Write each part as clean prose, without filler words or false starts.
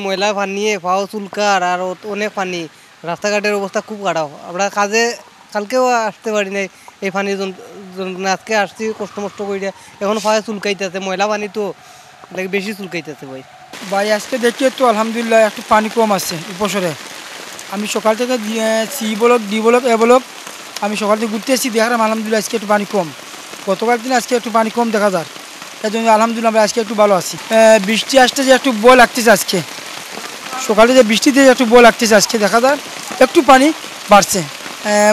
ময়লা পানি পাও চুলকার আর অনেক পানি, রাস্তাঘাটের অবস্থা খুব খারাপ। আমরা কাজে কালকেও আসতে পারি নাই এই পানির জন্য। আজকে আসছি কষ্ট মষ্ট করিয়া, এখন পায়ে চুলকাইতেছে, ময়লা পানি তো বেশি চুলকাইতেছে ভাই। ভাই আজকে দেখি তো আলহামদুলিল্লাহ একটু পানি কম আছে উপসরে। আমি সকাল থেকে C block D block A block আমি সকাল থেকে ঘুরতে এসেছি, দেখালাম আলহামদুলিল্লাহ আজকে একটু পানি কম। গতকাল দিন আজকে একটু পানি কম দেখা যায়, তাই জন্য আলহামদুলিল্লাহ আমরা আজকে একটু ভালো আছি। বৃষ্টি আসতে যে একটু বয় লাগতেছে আজকে, সকালে যে বৃষ্টিতে একটু বয় লাগতেছে আজকে দেখা যায় একটু পানি বাড়ছে।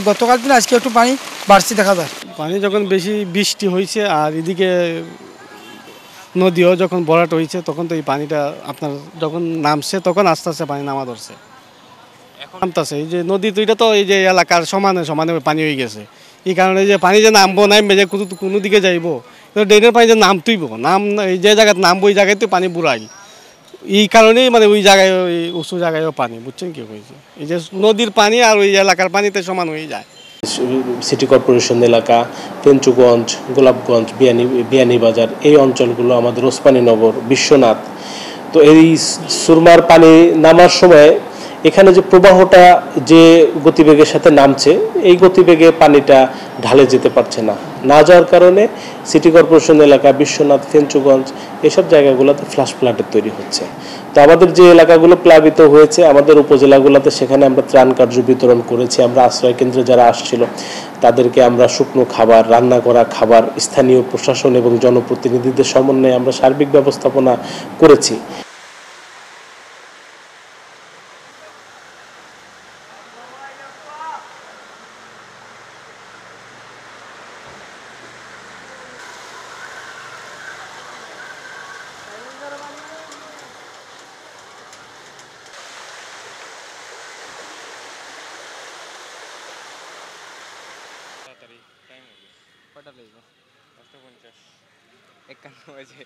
গতকাল দিন আজকে একটু পানি বাড়ছে দেখা যায়। পানি যখন বেশি বৃষ্টি হয়েছে আর এদিকে নদীও যখন ভরাট হয়েছে, তখন তো এই পানিটা আপনার যখন নামছে তখন আস্তে আস্তে পানি নামা ধরছে, নামতেছে। এই যে নদী দুইটা তো এই যে এলাকার সমানে সমানে পানি হয়ে গেছে, এই কারণে যে পানি যে নামবো নামবে যে কোনো দিকে যাইবো, ড্রেনের পানি যে নামতেইব এই যে জায়গায় নামবো ওই জায়গায় তো পানি বুড়াই। এই কারণেই মানে ওই জায়গায় ওই উঁচু জায়গায়ও পানি, বুঝছেন কি হয়েছে, এই যে নদীর পানি আর ওই এলাকার পানিতে সমান হয়ে যায়। সিটি কর্পোরেশন এলাকা, পেঞ্চুগঞ্জ, গোলাপগঞ্জ, বিয়ানীবাজার এই অঞ্চলগুলো আমাদের ওসমানীনগর, বিশ্বনাথ। তো এই সুরমার পানি নামার সময় এখানে যে প্রবাহটা যে গতিবেগের সাথে নামছে, এই গতিবেগে পানিটা ঢালে যেতে পারছে না, না যাওয়ার কারণে সিটি কর্পোরেশন এলাকা, বিশ্বনাথ, ফেঞ্চুগঞ্জ এসব জায়গাগুলোতে ফ্লাশ ফ্লাডের তৈরি হচ্ছে। তো আমাদের যে এলাকাগুলো প্লাবিত হয়েছে, আমাদের উপজেলাগুলোতে, সেখানে আমরা ত্রাণ কার্য বিতরণ করেছি। আমরা আশ্রয় কেন্দ্রে যারা আসছিল তাদেরকে আমরা শুকনো খাবার, রান্না করা খাবার, স্থানীয় প্রশাসন এবং জনপ্রতিনিধিদের সমন্বয়ে আমরা সার্বিক ব্যবস্থাপনা করেছি। কয়টা লাগবে? 51 বাজে।